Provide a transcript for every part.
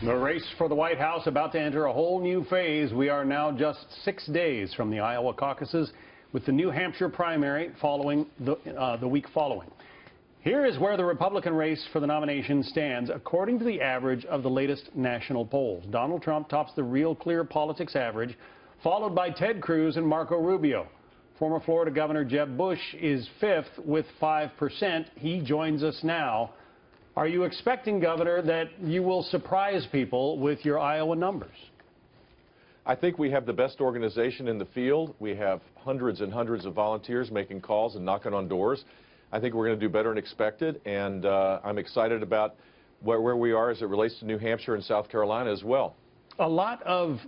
The race for the White House about to enter a whole new phase. We are now just 6 days from the Iowa caucuses, with the New Hampshire primary following the week following. Here is where the Republican race for the nomination stands, according to the average of the latest national polls. Donald Trump tops the Real Clear Politics average, followed by Ted Cruz and Marco Rubio. Former Florida Governor Jeb Bush is fifth with 5%. He joins us now. Are you expecting, Governor, that you will surprise people with your Iowa numbers? I think we have the best organization in the field. We have hundreds and hundreds of volunteers making calls and knocking on doors. I think we're going to do better than expected, and I'm excited about where we are as it relates to New Hampshire and South Carolina as well. A lot of,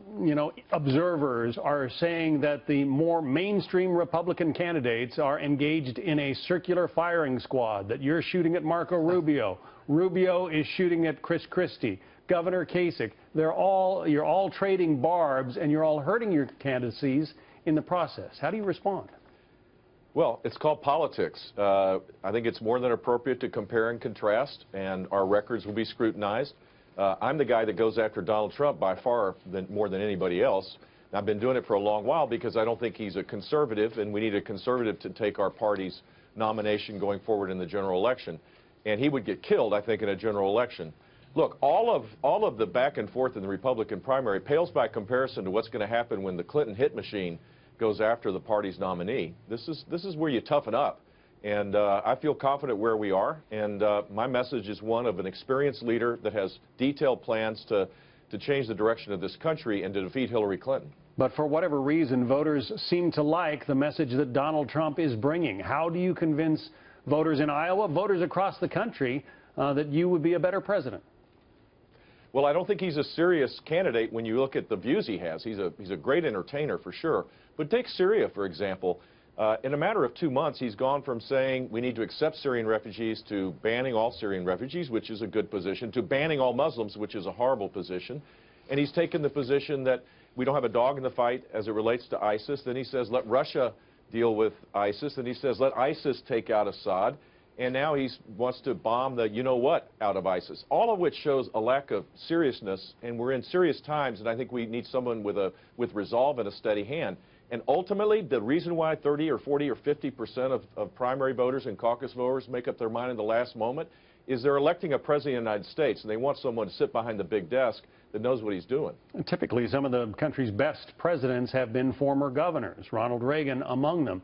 observers are saying that the more mainstream Republican candidates are engaged in a circular firing squad, that you're shooting at Marco Rubio. Rubio is shooting at Chris Christie, Governor Kasich. You're all trading barbs, and you're all hurting your candidacies in the process. How do you respond? Well, it's called politics. I think it's more than appropriate to compare and contrast, and our records will be scrutinized. I'm the guy that goes after Donald Trump by far more than anybody else. I've been doing it for a long while because I don't think he's a conservative, and we need a conservative to take our party's nomination going forward in the general election. And he would get killed, I think, in a general election. Look, all of the back and forth in the Republican primary pales by comparison to what's going to happen when the Clinton hit machine goes after the party's nominee. This is where you toughen up. And I feel confident where we are, and my message is one of an experienced leader that has detailed plans to change the direction of this country and to defeat Hillary Clinton. But for whatever reason, voters seem to like the message that Donald Trump is bringing. How do you convince voters in Iowa, voters across the country, that you would be a better president? Well, I don't think he's a serious candidate when you look at the views he has. He's a great entertainer for sure. But take Syria, for example. In a matter of 2 months, he's gone from saying we need to accept Syrian refugees to banning all Syrian refugees, which is a good position, to banning all Muslims, which is a horrible position. And he's taken the position that we don't have a dog in the fight as it relates to ISIS. Then he says let Russia deal with ISIS. And he says let ISIS take out Assad. And now he wants to bomb the you-know-what out of ISIS, all of which shows a lack of seriousness. And we're in serious times, and I think we need someone with resolve and a steady hand. And ultimately, the reason why 30 or 40 or 50% of primary voters and caucus voters make up their mind in the last moment is they're electing a president of the United States, and they want someone to sit behind the big desk that knows what he's doing. And typically, some of the country's best presidents have been former governors, Ronald Reagan among them.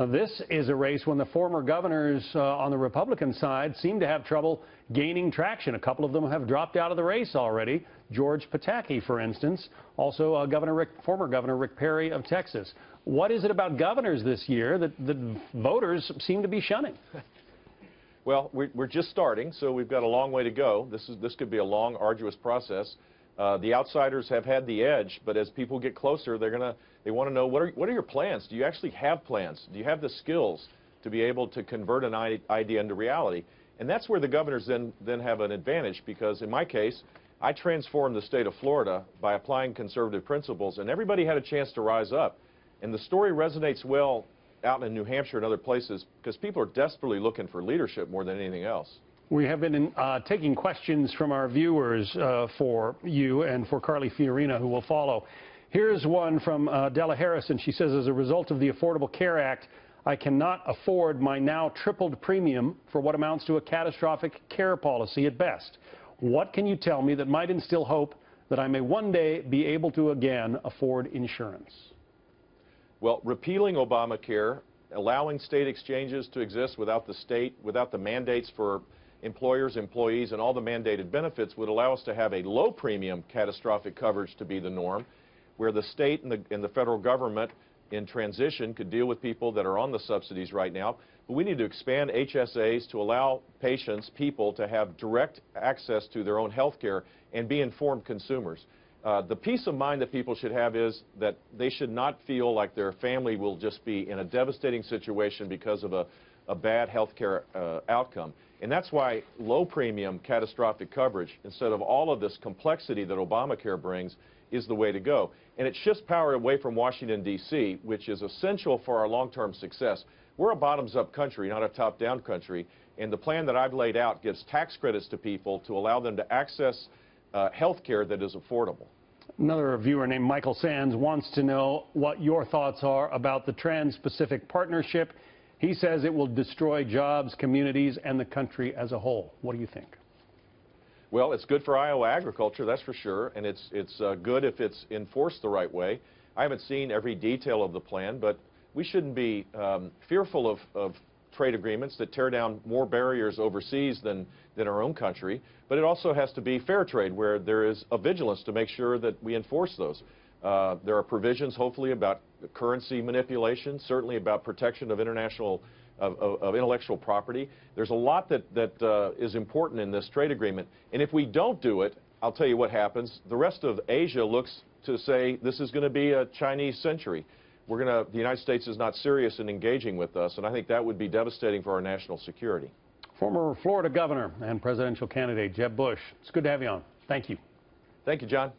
This is a race when the former governors on the Republican side seem to have trouble gaining traction. A couple of them have dropped out of the race already. George Pataki, for instance, also former Governor Rick Perry of Texas. What is it about governors this year that the voters seem to be shunning? Well, we're just starting, so we've got a long way to go. This could be a long, arduous process. The outsiders have had the edge, but as people get closer, they want to know what are your plans? Do you actually have plans? Do you have the skills to be able to convert an idea into reality? And that's where the governors then have an advantage, because in my case, I transformed the state of Florida by applying conservative principles, and everybody had a chance to rise up. And the story resonates well out in New Hampshire and other places because people are desperately looking for leadership more than anything else. We have been taking questions from our viewers for you and for Carly Fiorina, who will follow. Here's one from Della Harrison. She says, as a result of the Affordable Care Act, I cannot afford my now tripled premium for what amounts to a catastrophic care policy at best. What can you tell me that might instill hope that I may one day be able to again afford insurance? Well, repealing Obamacare, allowing state exchanges to exist without the mandates for employers, employees, and all the mandated benefits would allow us to have a low premium catastrophic coverage to be the norm, where the state and the federal government in transition could deal with people that are on the subsidies right now. But we need to expand HSAs to allow people to have direct access to their own health care and be informed consumers. The peace of mind that people should have is that they should not feel like their family will just be in a devastating situation because of a bad health care outcome. And that's why low premium catastrophic coverage, instead of all of this complexity that Obamacare brings, is the way to go. And it shifts power away from Washington, D.C., which is essential for our long-term success. We're a bottoms-up country, not a top-down country. And the plan that I've laid out gives tax credits to people to allow them to access health care that is affordable. Another viewer named Michael Sands wants to know what your thoughts are about the Trans-Pacific Partnership. He says it will destroy jobs, communities, and the country as a whole. What do you think? Well, it's good for Iowa agriculture, that's for sure, and it's good if it's enforced the right way. I haven't seen every detail of the plan, but we shouldn't be fearful of trade agreements that tear down more barriers overseas than our own country. But it also has to be fair trade, where there is a vigilance to make sure that we enforce those. There are provisions, hopefully, about currency manipulation, certainly about protection of international of intellectual property. There's a lot that is important in this trade agreement. And if we don't do it, I'll tell you what happens. The rest of Asia looks to say this is going to be a Chinese century. The United States is not serious in engaging with us, and I think that would be devastating for our national security. Former Florida governor and presidential candidate Jeb Bush, it's good to have you on. Thank you. Thank you, John.